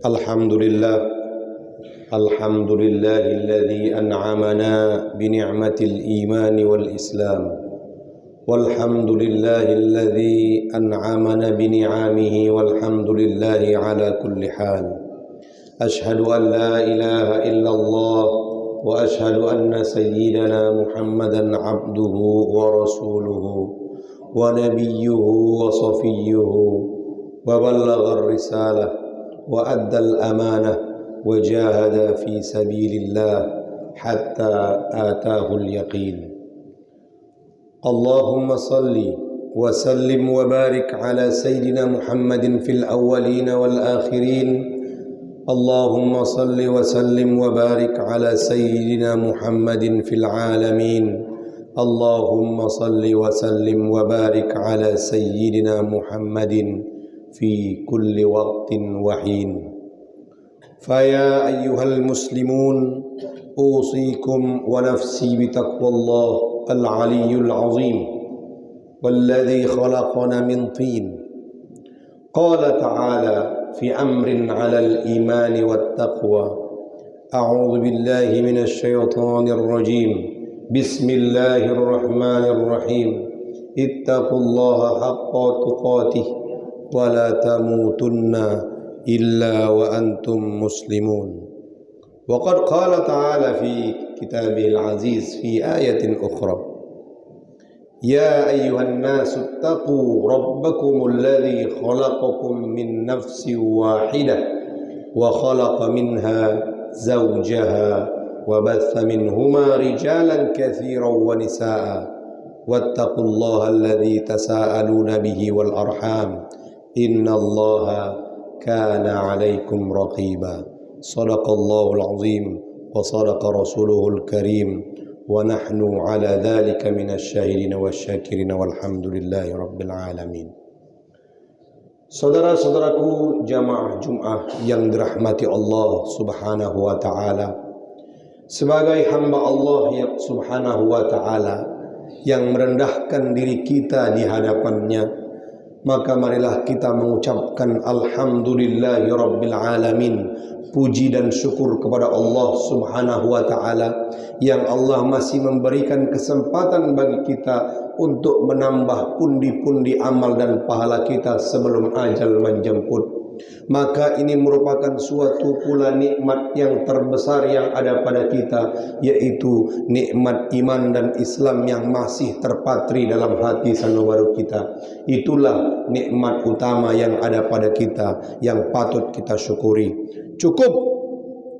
Alhamdulillah, alhamdulillahilladzi an'amana bi ni'matil iman wal islam. Walhamdulillahilladzi an'amana bi ni'amihi walhamdulillahi ala kulli hal. Ashhadu an la ilaha illallah wa ashhadu anna sayyidana Muhammadan abduhu wa rasuluhu wa nabiyyuhu wa safiyyuhu wa ballagha ar-risalah wa addal amanah wa jahada fi sabilillah hatta atahul yaqin. Allahumma salli wa sallim wa barik ala sayyidina Muhammadin fil awwalin wal akhirin. Allahumma salli wa sallim wa barik ala sayyidina Muhammadin fil alamin. Allahumma salli wa sallim wa barik ala sayyidina Muhammadin في كل وقت وحين. فيا أيها المسلمون أوصيكم ونفسي بتقوى الله العلي العظيم والذي خلقنا من طين. قال تعالى في أمر على الإيمان والتقوى: أعوذ بالله من الشيطان الرجيم بسم الله الرحمن الرحيم اتقوا الله حق تقاته ولا تموتن إلا وأنتم مسلمون. وقد قال تعالى في كتابه العزيز في آية أخرى: يا أيها الناس اتقوا ربكم الذي خلقكم من نفس واحدة وخلق منها زوجها وبث منهما رجالا كثيرا ونساء واتقوا الله الذي تساءلون به والأرحام إن الله كان عليكم رقيبا. صدق الله العظيم وصدق رسوله الكريم ونحن على ذلك من الشاهدين والشاكرين والحمد لله رب العالمين. Saudara-saudaraku jamaah Jum'ah yang dirahmati Allah subhanahu wa ta'ala, sebagai hamba Allah yang subhanahu wa ta'ala yang merendahkan diri kita di hadapannya, maka marilah kita mengucapkan alhamdulillahi rabbil alamin, puji dan syukur kepada Allah subhanahu wa ta'ala yang Allah masih memberikan kesempatan bagi kita untuk menambah pundi-pundi amal dan pahala kita sebelum ajal menjemput. Maka ini merupakan suatu pula nikmat yang terbesar yang ada pada kita, yaitu nikmat iman dan Islam yang masih terpatri dalam hati sanubari kita. Itulah nikmat utama yang ada pada kita yang patut kita syukuri. Cukup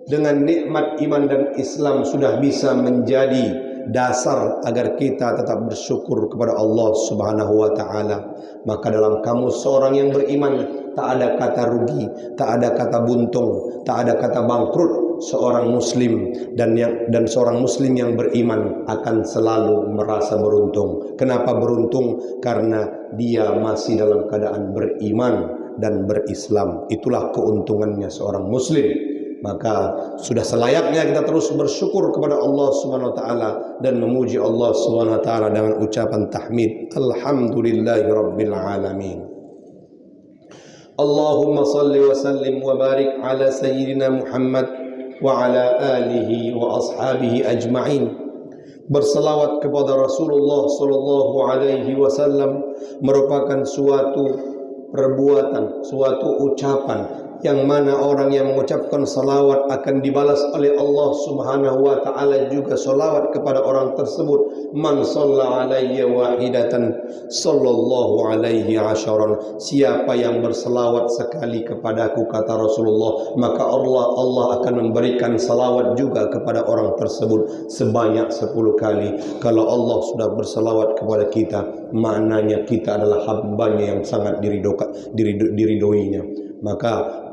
dengan nikmat iman dan Islam sudah bisa menjadi dasar agar kita tetap bersyukur kepada Allah subhanahu wa ta'ala. Maka dalam kamus seorang yang beriman tak ada kata rugi, tak ada kata buntung, tak ada kata bangkrut. Seorang muslim dan seorang muslim yang beriman akan selalu merasa beruntung. Kenapa beruntung? Karena dia masih dalam keadaan beriman dan berislam. Itulah keuntungannya seorang muslim. Maka sudah selayaknya kita terus bersyukur kepada Allah Subhanahu wa taala dan memuji Allah Subhanahu wa taala dengan ucapan tahmid, alhamdulillahirabbil alamin. Allahumma salli wa sallim wa barik ala sayyidina Muhammad wa ala alihi wa ashabihi ajma'in. Berselawat kepada Rasulullah sallallahu alaihi wasallam merupakan suatu perbuatan, suatu ucapan yang mana orang yang mengucapkan salawat akan dibalas oleh Allah subhanahu wa ta'ala juga salawat kepada orang tersebut. Man shalla alayya wahidatan sallallahu alaihi asharan. Siapa yang berselawat sekali kepadaku, kata Rasulullah, maka Allah akan memberikan salawat juga kepada orang tersebut sebanyak 10 kali. Kalau Allah sudah berselawat kepada kita, maknanya kita adalah hambanya yang sangat diridoinya. Maka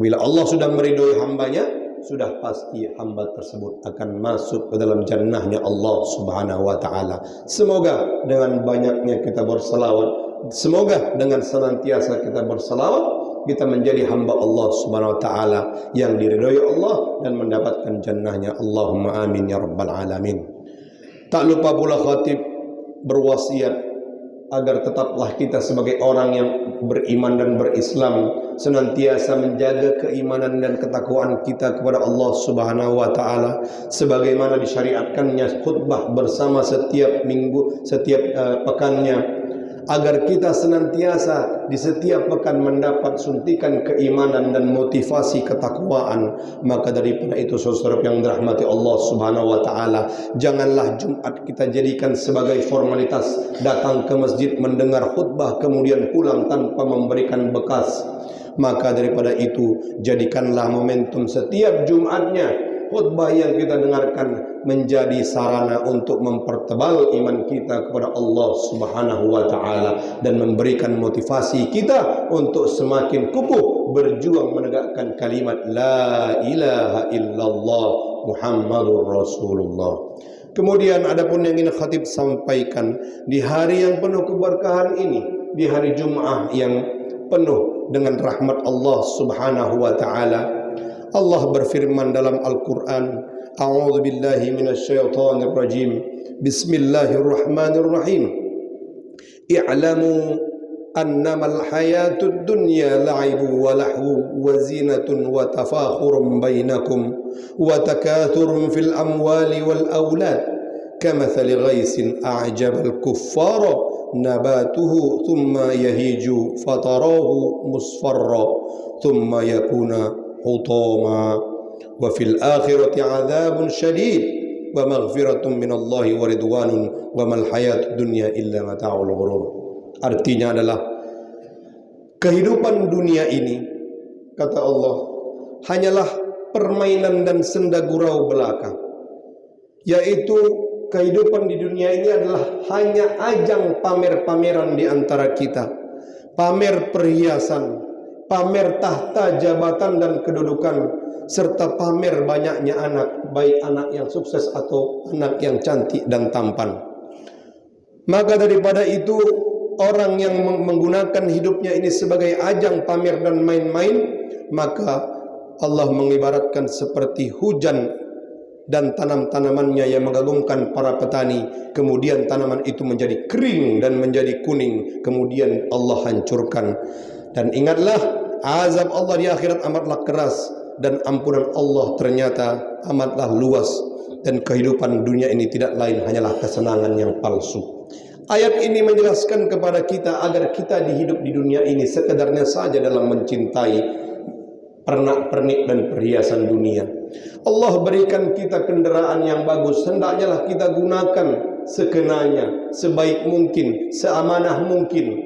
bila Allah sudah meridhoi hambanya, sudah pasti hamba tersebut akan masuk ke dalam jannahnya Allah subhanahu wa ta'ala. Semoga dengan banyaknya kita berselawat, semoga dengan senantiasa kita berselawat, kita menjadi hamba Allah subhanahu wa ta'ala yang diridhoi Allah dan mendapatkan jannahnya. Allahumma amin ya rabbal alamin. Tak lupa pula khatib berwasiat agar tetaplah kita sebagai orang yang beriman dan berislam senantiasa menjaga keimanan dan ketakwaan kita kepada Allah Subhanahu wa taala sebagaimana disyariatkannya khutbah bersama setiap minggu, setiap pekannya, agar kita senantiasa di setiap pekan mendapat suntikan keimanan dan motivasi ketakwaan. Maka daripada itu saudara yang dirahmati Allah Subhanahu wa taala, janganlah Jumat kita jadikan sebagai formalitas, datang ke masjid mendengar khutbah kemudian pulang tanpa memberikan bekas. Maka daripada itu jadikanlah momentum setiap Jumatnya khutbah yang kita dengarkan menjadi sarana untuk mempertebal iman kita kepada Allah Subhanahu wa taala dan memberikan motivasi kita untuk semakin kukuh berjuang menegakkan kalimat la ilaha illallah Muhammadur Rasulullah. Kemudian adapun yang ingin khatib sampaikan di hari yang penuh keberkahan ini, di hari Jumat yang penuh dengan rahmat Allah Subhanahu wa taala, Allah berfirman dalam Al-Quran, A'udzu billahi minasyaitonir rajim. Bismillahirrahmanirrahim. I'lamu annamal hayatud dunya la'ibu wa lahu wa zinatun wa tafakhurun bainakum wa takathurun fil amwali wal aulad kamathali ghaisin a'jabal kuffara nabatuhu thumma yahiju fatarahu musfarra thumma yakuna hutama wa fil akhirati adzabun syadid wa maghfiratun minallahi wa ridwanun wa mal hayatud dunya illa mata'ul ghurur. Artinya adalah kehidupan dunia ini, kata Allah, hanyalah permainan dan senda gurau belaka. Yaitu kehidupan di dunia ini adalah hanya ajang pamer-pameran di antara kita. Pamer perhiasan, pamer tahta jabatan dan kedudukan, serta pamer banyaknya anak, baik anak yang sukses atau anak yang cantik dan tampan. Maka daripada itu, orang yang menggunakan hidupnya ini sebagai ajang pamer dan main-main, maka Allah mengibaratkan seperti hujan dan tanam-tanamannya yang mengagumkan para petani. Kemudian tanaman itu menjadi kering dan menjadi kuning, kemudian Allah hancurkan. Dan ingatlah, azab Allah di akhirat amatlah keras dan ampunan Allah ternyata amatlah luas, dan kehidupan dunia ini tidak lain hanyalah kesenangan yang palsu. Ayat ini menjelaskan kepada kita agar kita hidup di dunia ini sekedarnya saja dalam mencintai pernak-pernik dan perhiasan dunia. Allah berikan kita kendaraan yang bagus, hendaknya kita gunakan sekenanya, sebaik mungkin, seamanah mungkin.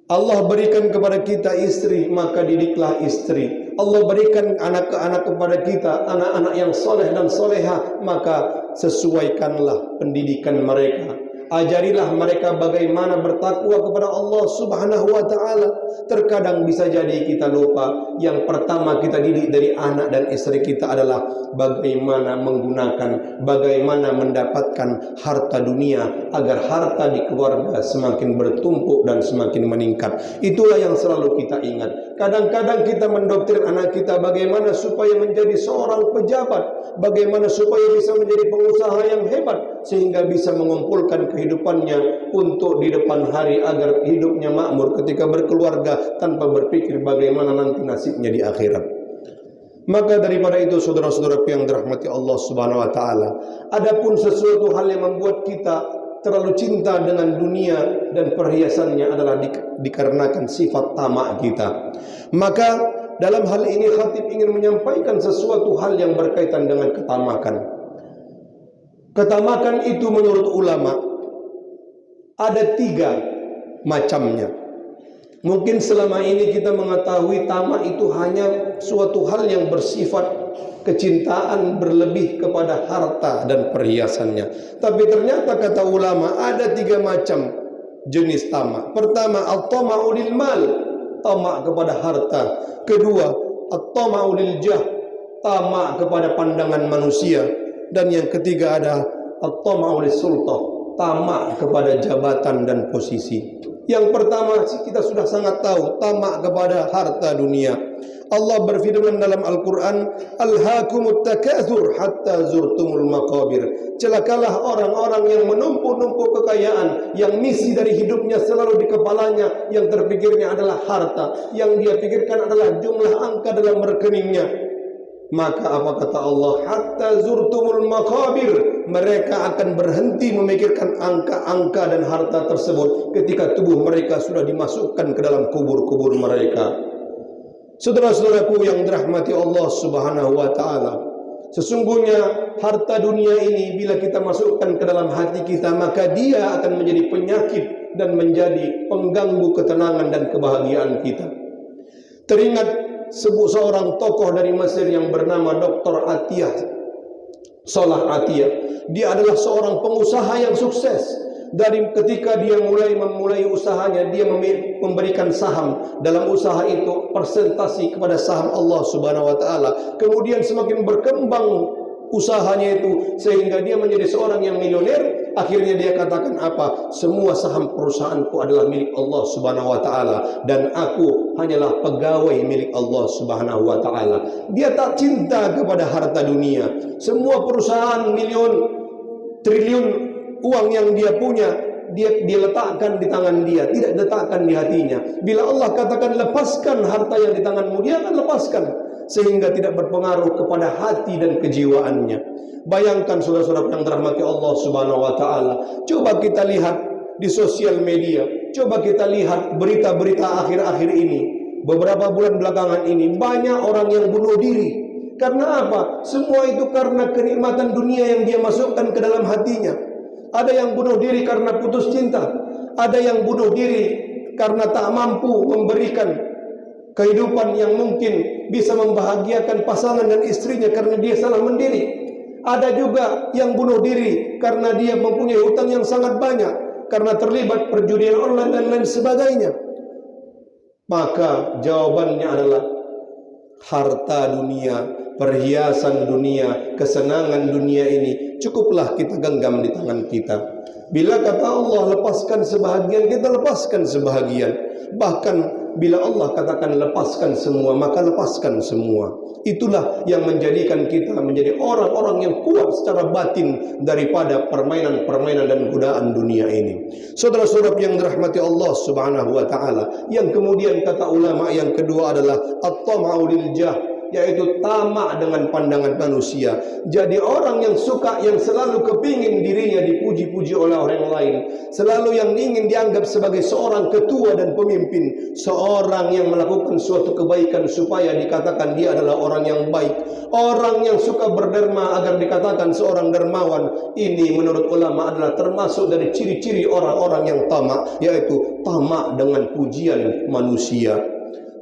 Allah berikan kepada kita istri, maka didiklah istri. Allah berikan anak-anak kepada kita, anak-anak yang soleh dan soleha, maka sesuaikanlah pendidikan mereka. Ajarilah mereka bagaimana bertakwa kepada Allah Subhanahu wa taala. Terkadang bisa jadi kita lupa, yang pertama kita didik dari anak dan istri kita adalah bagaimana menggunakan, bagaimana mendapatkan harta dunia agar harta di keluarga semakin bertumpuk dan semakin meningkat. Itulah yang selalu kita ingat. Kadang-kadang kita mendoktrin anak kita bagaimana supaya menjadi seorang pejabat, bagaimana supaya bisa menjadi pengusaha yang hebat, sehingga bisa mengumpulkan kehidupannya untuk di depan hari agar hidupnya makmur ketika berkeluarga, tanpa berpikir bagaimana nanti nasibnya di akhirat. Maka daripada itu saudara-saudaraku yang dirahmati Allah Subhanahu wa taala, adapun sesuatu hal yang membuat kita terlalu cinta dengan dunia dan perhiasannya adalah dikarenakan sifat tamak kita. Maka dalam hal ini khatib ingin menyampaikan sesuatu hal yang berkaitan dengan ketamakan. Ketamakan itu menurut ulama ada 3 macamnya. Mungkin selama ini kita mengetahui tamak itu hanya suatu hal yang bersifat kecintaan berlebih kepada harta dan perhiasannya. Tapi ternyata kata ulama ada 3 macam jenis tamak. Pertama, at-tama'u lil mal, tamak kepada harta. Kedua, at-tama'u lil jah, tamak kepada pandangan manusia. Dan yang ketiga ada at-tama'u lis sultah, tamak kepada jabatan dan posisi. Yang pertama kita sudah sangat tahu, tamak kepada harta dunia. Allah berfirman dalam Al-Quran, Alhaakumut takatsur hatta zurtumul maqabir. Celakalah orang-orang yang menumpuk-numpuk kekayaan, yang misi dari hidupnya selalu di kepalanya, yang terpikirnya adalah harta, yang dia pikirkan adalah jumlah angka dalam rekeningnya. Maka apa kata Allah? Hatta zurtumul maqabir. Mereka akan berhenti memikirkan angka-angka dan harta tersebut ketika tubuh mereka sudah dimasukkan ke dalam kubur-kubur mereka. Saudara-saudaraku yang dirahmati Allah Subhanahu wa taala, sesungguhnya harta dunia ini bila kita masukkan ke dalam hati kita, maka dia akan menjadi penyakit dan menjadi pengganggu ketenangan dan kebahagiaan kita. Teringat seorang tokoh dari Mesir yang bernama Dr. Atiyah, Salah Atiyah. Dia adalah seorang pengusaha yang sukses. Dari ketika dia memulai usahanya, dia memberikan saham. Dalam usaha itu persentasi kepada saham Allah Subhanahu wa taala. Kemudian semakin berkembang usahanya itu sehingga dia menjadi seorang yang milioner. Akhirnya dia katakan apa? Semua saham perusahaanku adalah milik Allah Subhanahu wa taala dan aku hanyalah pegawai milik Allah Subhanahu wa taala. Dia tak cinta kepada harta dunia. Semua perusahaan milion, triliun uang yang dia punya, dia letakkan di tangan dia, tidak letakkan di hatinya. Bila Allah katakan lepaskan harta yang di tanganmu, dia akan lepaskan sehingga tidak berpengaruh kepada hati dan kejiwaannya. Bayangkan saudara-saudara yang dirahmati Allah Subhanahu wa taala, coba kita lihat di sosial media, coba kita lihat berita-berita akhir-akhir ini. Beberapa bulan belakangan ini banyak orang yang bunuh diri. Karena apa? Semua itu karena kenikmatan dunia yang dia masukkan ke dalam hatinya. Ada yang bunuh diri karena putus cinta. Ada yang bunuh diri karena tak mampu memberikan kehidupan yang mungkin bisa membahagiakan pasangan dan istrinya karena dia salah mendiri. Ada juga yang bunuh diri karena dia mempunyai hutang yang sangat banyak, karena terlibat perjudian online dan lain sebagainya. Maka jawabannya adalah harta dunia, perhiasan dunia, kesenangan dunia ini cukuplah kita genggam di tangan kita. Bila kata Allah lepaskan sebahagian, kita lepaskan sebahagian. Bahkan bila Allah katakan lepaskan semua, maka lepaskan semua. Itulah yang menjadikan kita menjadi orang-orang yang kuat secara batin daripada permainan-permainan dan godaan dunia ini. Saudara-saudara yang dirahmati Allah Subhanahu wa taala, yang kemudian kata ulama yang kedua adalah at-tama'u lil jah, yaitu tamak dengan pandangan manusia. Jadi orang yang suka, yang selalu kepingin dirinya dipuji-puji oleh orang lain, selalu yang ingin dianggap sebagai seorang ketua dan pemimpin, seorang yang melakukan suatu kebaikan supaya dikatakan dia adalah orang yang baik, orang yang suka berderma agar dikatakan seorang dermawan. Ini menurut ulama adalah termasuk dari ciri-ciri orang-orang yang tamak, yaitu tamak dengan pujian manusia.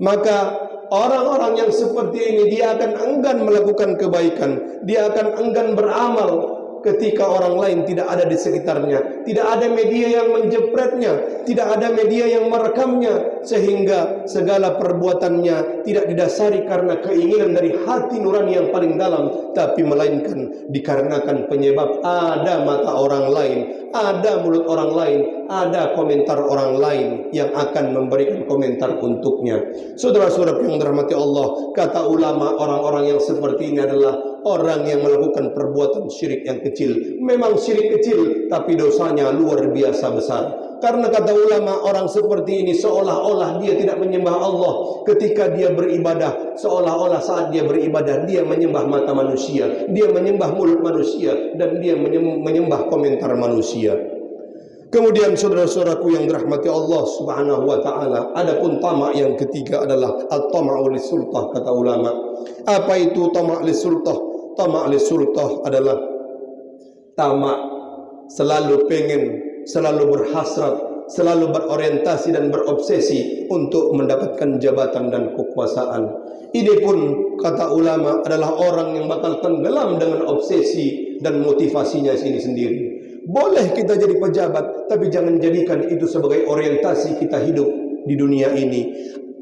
Maka orang-orang yang seperti ini, dia akan enggan melakukan kebaikan, dia akan enggan beramal ketika orang lain tidak ada di sekitarnya, tidak ada media yang menjepretnya, tidak ada media yang merekamnya, sehingga segala perbuatannya tidak didasari karena keinginan dari hati nurani yang paling dalam, tapi melainkan dikarenakan penyebab ada mata orang lain, ada mulut orang lain, ada komentar orang lain yang akan memberikan komentar untuknya. Saudara-saudara yang dirahmati Allah, kata ulama, orang-orang yang seperti ini adalah orang yang melakukan perbuatan syirik yang kecil. Memang syirik kecil, tapi dosanya luar biasa besar. Karena kata ulama, orang seperti ini seolah-olah dia tidak menyembah Allah ketika dia beribadah. Seolah-olah saat dia beribadah, dia menyembah mata manusia, dia menyembah mulut manusia, dan dia menyembah komentar manusia. Kemudian saudara-saudaraku yang dirahmati Allah Subhanahu wa taala, adapun tamak yang ketiga adalah at-tama'u lis-sultah, kata ulama. Apa itu tamak lis-sultah? Tamak lis-sultah adalah tamak selalu pengen, selalu berhasrat, selalu berorientasi dan berobsesi untuk mendapatkan jabatan dan kekuasaan. Ini pun kata ulama adalah orang yang bakal tenggelam dengan obsesi dan motivasinya ini sendiri. Boleh kita jadi pejabat, tapi jangan jadikan itu sebagai orientasi kita hidup di dunia ini.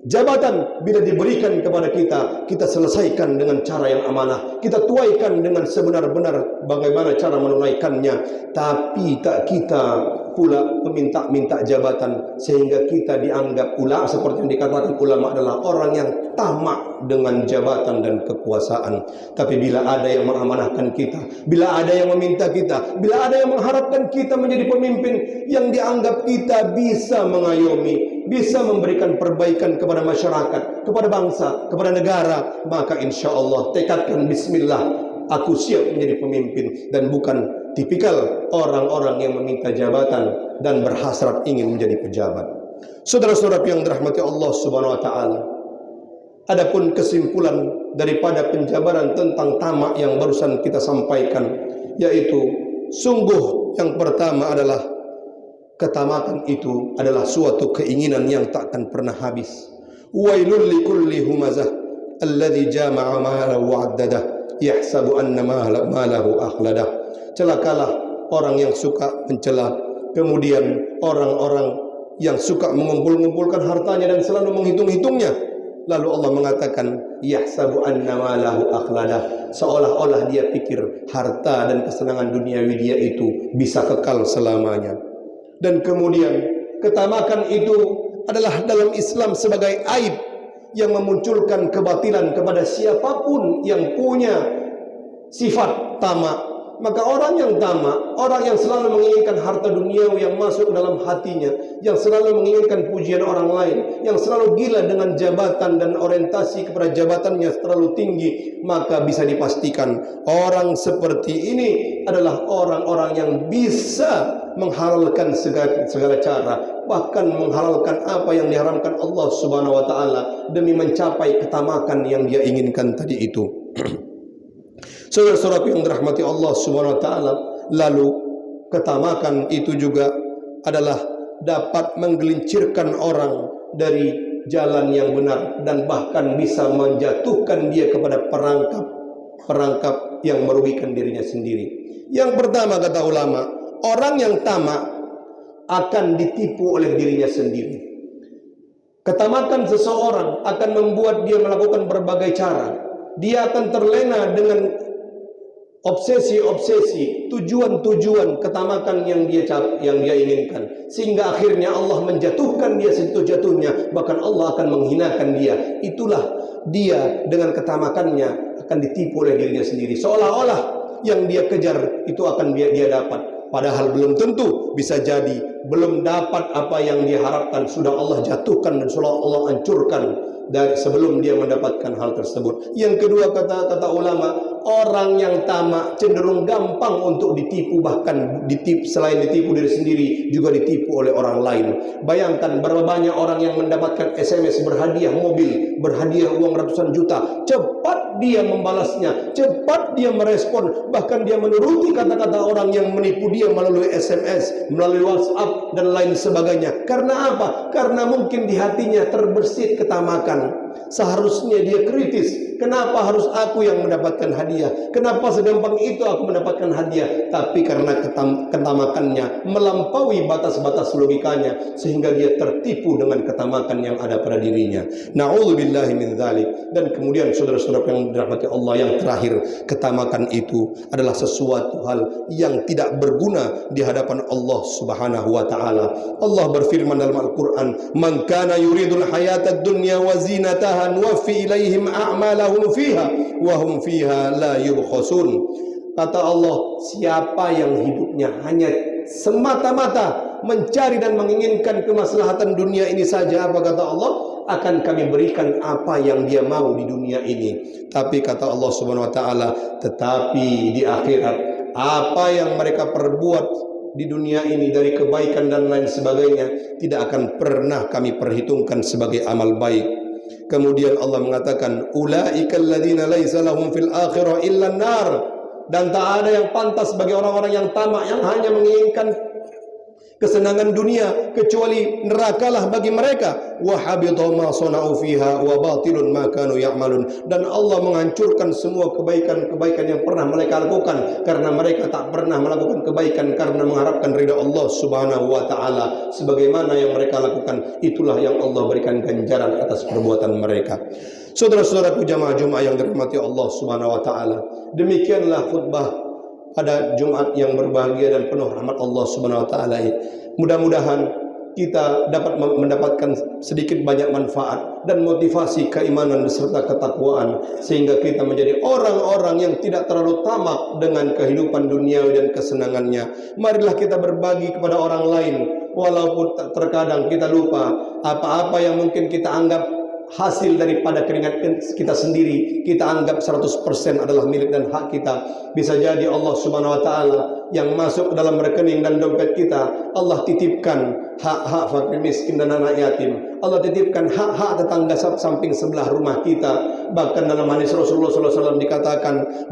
Jabatan bila diberikan kepada kita, kita selesaikan dengan cara yang amanah, kita tuaikan dengan sebenar-benar bagaimana cara menunaikannya. Tapi tak kita pula meminta-minta jabatan sehingga kita dianggap pula seperti yang dikatakan ulama adalah orang yang tamak dengan jabatan dan kekuasaan. Tapi bila ada yang mengamanahkan kita, bila ada yang meminta kita, bila ada yang mengharapkan kita menjadi pemimpin yang dianggap kita bisa mengayomi, bisa memberikan perbaikan kepada masyarakat, kepada bangsa, kepada negara, maka insya Allah tekadkan bismillah, aku siap menjadi pemimpin dan bukan tipikal orang-orang yang meminta jabatan dan berhasrat ingin menjadi pejabat. Saudara-saudara yang dirahmati Allah Subhanahu wa taala, adapun kesimpulan daripada penjabaran tentang tamak yang barusan kita sampaikan, yaitu sungguh yang pertama adalah ketamakan itu adalah suatu keinginan yang tak akan pernah habis. Wailul likulli humazah alladzi jama'a malahu wa'addadah yahsabu anna malahu akhladah. Celakalah orang yang suka mencela, kemudian orang-orang yang suka mengumpul-ngumpulkan hartanya dan selalu menghitung-hitungnya. Lalu Allah mengatakan yahsabu anna malahu akhladah, seolah-olah dia pikir harta dan kesenangan duniawi dia itu bisa kekal selamanya. Dan kemudian ketamakan itu adalah dalam Islam sebagai aib yang memunculkan kebatilan kepada siapapun yang punya sifat tamak. Maka orang yang tamak, orang yang selalu menginginkan harta duniawi yang masuk dalam hatinya, yang selalu menginginkan pujian orang lain, yang selalu gila dengan jabatan dan orientasi kepada jabatannya terlalu tinggi, maka bisa dipastikan orang seperti ini adalah orang-orang yang bisa menghalalkan segala cara, bahkan menghalalkan apa yang diharamkan Allah Subhanahu wa taala demi mencapai ketamakan yang dia inginkan tadi itu. Saudara-saudara yang dirahmati Allah Subhanahu wa taala, lalu ketamakan itu juga adalah dapat menggelincirkan orang dari jalan yang benar dan bahkan bisa menjatuhkan dia kepada perangkap yang merugikan dirinya sendiri. Yang pertama kata ulama, orang yang tamak akan ditipu oleh dirinya sendiri. Ketamakan seseorang akan membuat dia melakukan berbagai cara. Dia akan terlena dengan obsesi-obsesi, tujuan-tujuan ketamakan yang dia inginkan, sehingga akhirnya Allah menjatuhkan dia sejatuh-jatuhnya, bahkan Allah akan menghinakan dia. Itulah dia dengan ketamakannya akan ditipu oleh dirinya sendiri, seolah-olah yang dia kejar itu akan dia dapat, padahal belum tentu. Bisa jadi belum dapat apa yang dia harapkan, sudah Allah jatuhkan dan sudah Allah hancurkan dari sebelum dia mendapatkan hal tersebut. Yang kedua kata ulama, orang yang tamak cenderung gampang untuk ditipu, bahkan selain ditipu diri sendiri juga ditipu oleh orang lain. Bayangkan berapa banyak orang yang mendapatkan SMS berhadiah mobil, berhadiah uang ratusan juta, cepat dia membalasnya, cepat dia merespon, bahkan dia menuruti kata-kata orang yang menipu dia melalui SMS, melalui WhatsApp dan lain sebagainya. Karena apa? Karena mungkin di hatinya terbersit ketamakan. Seharusnya dia kritis, kenapa harus aku yang mendapatkan hadiah? Kenapa segampang itu aku mendapatkan hadiah? Tapi karena ketamakannya melampaui batas-batas logikanya, sehingga dia tertipu dengan ketamakan yang ada pada dirinya. Na'udzubillahi min dzalik. Dan kemudian saudara-saudara yang dirahmati Allah, yang terakhir, ketamakan itu adalah sesuatu hal yang tidak berguna di hadapan Allah Subhanahu wa taala. Allah berfirman dalam Al-Qur'an, "Man kana yuridul hayatad dunya wa zinataha nuwaffi ilaihim a'malahum fiha wa hum fiha la yubkhasun." Kata Allah, siapa yang hidupnya hanya semata-mata mencari dan menginginkan kemaslahatan dunia ini saja, apa kata Allah? Akan kami berikan apa yang dia mau di dunia ini. Tapi kata Allah Subhanahu wa taala, tetapi di akhirat apa yang mereka perbuat di dunia ini dari kebaikan dan lain sebagainya tidak akan pernah kami perhitungkan sebagai amal baik. Kemudian Allah mengatakan, ulaikal ladzina laisa lahum fil akhirah illa an-nar. Dan tak ada yang pantas bagi orang-orang yang tamak, yang hanya menginginkan kesenangan dunia, kecuali nerakalah bagi mereka. Wa habita ma sana'u fiha wa batilun ma kanu ya'malun. Dan Allah menghancurkan semua kebaikan-kebaikan yang pernah mereka lakukan, karena mereka tak pernah melakukan kebaikan karena mengharapkan ridha Allah Subhanahu wa taala. Sebagaimana yang mereka lakukan, itulah yang Allah berikan ganjaran atas perbuatan mereka. Saudara-saudaraku jamaah Jumat yang dirahmati Allah Subhanahu wa taala, demikianlah khutbah pada Jumat yang berbahagia dan penuh rahmat Allah Subhanahu wa taala. Mudah-mudahan kita dapat mendapatkan sedikit banyak manfaat dan motivasi keimanan beserta ketakwaan, sehingga kita menjadi orang-orang yang tidak terlalu tamak dengan kehidupan dunia dan kesenangannya. Marilah kita berbagi kepada orang lain, walaupun terkadang kita lupa apa-apa yang mungkin kita anggap hasil daripada keringat kita sendiri, kita anggap 100% adalah milik dan hak kita. Bisa jadi Allah Subhanahu wa taala yang masuk ke dalam rekening dan dompet kita, Allah titipkan hak-hak fakir miskin dan anak yatim. Allah titipkan hak-hak tetangga samping sebelah rumah kita. Bahkan dalam hadis Rasulullah SAW dikatakan,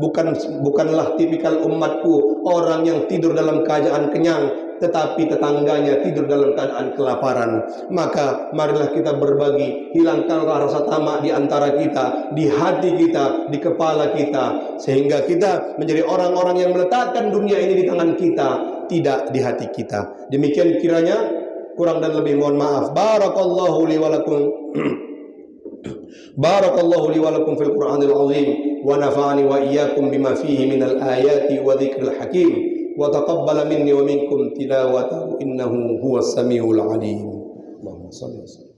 bukanlah tipikal umatku orang yang tidur dalam keadaan kenyang, tetapi tetangganya tidur dalam keadaan kelaparan. Maka marilah kita berbagi, hilangkanlah rasa tamak di antara kita, di hati kita, di kepala kita, sehingga kita menjadi orang-orang yang meletakkan dunia ini di tangan kita, tidak di hati kita. Demikian kiranya, kurang dan lebih mohon maaf. Barakallahu li wa lakum Barakallahu li wa lakum fil Qur'anil azim, wa nafa'ani wa iyyakum bima fihi minal ayati wa dzikril hakim, wa taqabbala minni wa minkum tilawatahu innahu huwas samiul alim. Allahumma shalli wa sallim.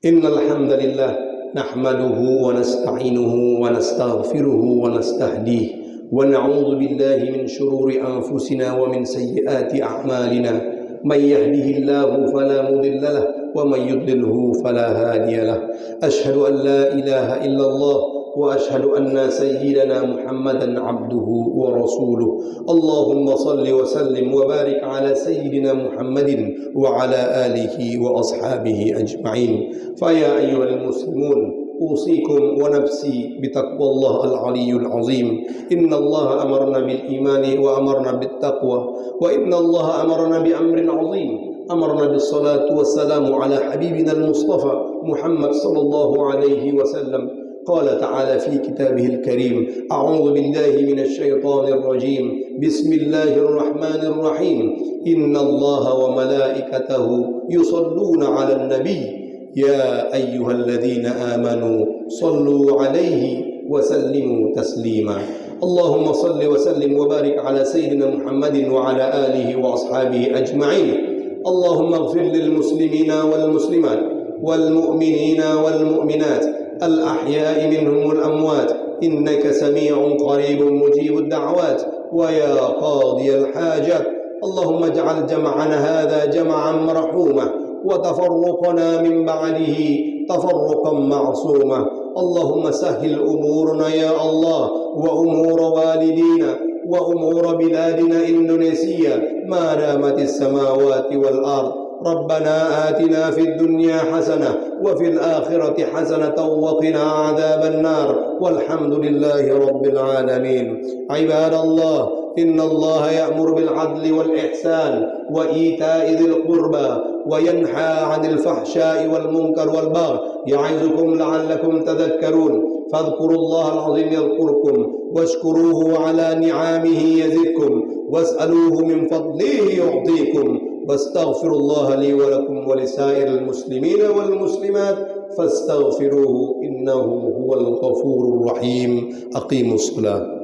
Innal hamdalillah nahmaduhu wa nasta'inuhu wa nastaghfiruhu wa nastahdihi wa na'udzu billahi min shururi anfusina wa min sayyiati a'malina. May yahdihillahu fala mudilla lahu wa may yudlilhu fala hadiya lahu. Asyhadu an la ilaha illallah wa asyhadu anna sayyidana Muhammadan abduhu wa rasuluh. Allahumma salli wa sallim wa barik ala sayyidina Muhammadin wa ala alihi wa ashabihi ajma'in. Faya ayyuhal muslimun, usikum wa nafsi bitaqwallah al-aliyyul azim. Inna Allah amarna bil imani wa amarna bit taqwa, wa inna Allah amarna bi amrin azim. Amarna bis salatu wassalamu ala habibina al-Mustafa Muhammad sallallahu alaihi wasallam. قال تعالى في كتابه الكريم: أعوذ بالله من الشيطان الرجيم، بسم الله الرحمن الرحيم، إن الله وملائكته يصلون على النبي يا أيها الذين آمنوا صلوا عليه وسلموا تسليما. اللهم صل وسلم وبارك على سيدنا محمد وعلى آله وأصحابه أجمعين. اللهم اغفر للمسلمين والمسلمات والمؤمنين والمؤمنات الأحياء منهم والأموات، إنك سميع قريب مجيب الدعوات ويا قاضي الحاجات. اللهم اجعل جمعنا هذا جمعا مرحوما وتفرقنا من بعده تفرقا معصوما. اللهم سهل أمورنا يا الله وأمور والدينا وأمور بلادنا إندونيسيا ما دامت السماوات والأرض. ربنا آتنا في الدنيا حسنة وفي الآخرة حسنة وقنا عذاب النار والحمد لله رب العالمين. عباد الله، إن الله يأمر بالعدل والإحسان وإيتاء ذي القربى وينهى عن الفحشاء والمنكر والبغي يعظكم لعلكم تذكرون. فاذكروا الله العظيم يذكركم واشكروه على نعمه يزدكم واسألوه من فضله يعطيكم. واستغفر الله لي ولكم ولسائر المسلمين والمسلمات فاستغفروه إنه هو الغفور الرحيم. أقيموا الصلاة.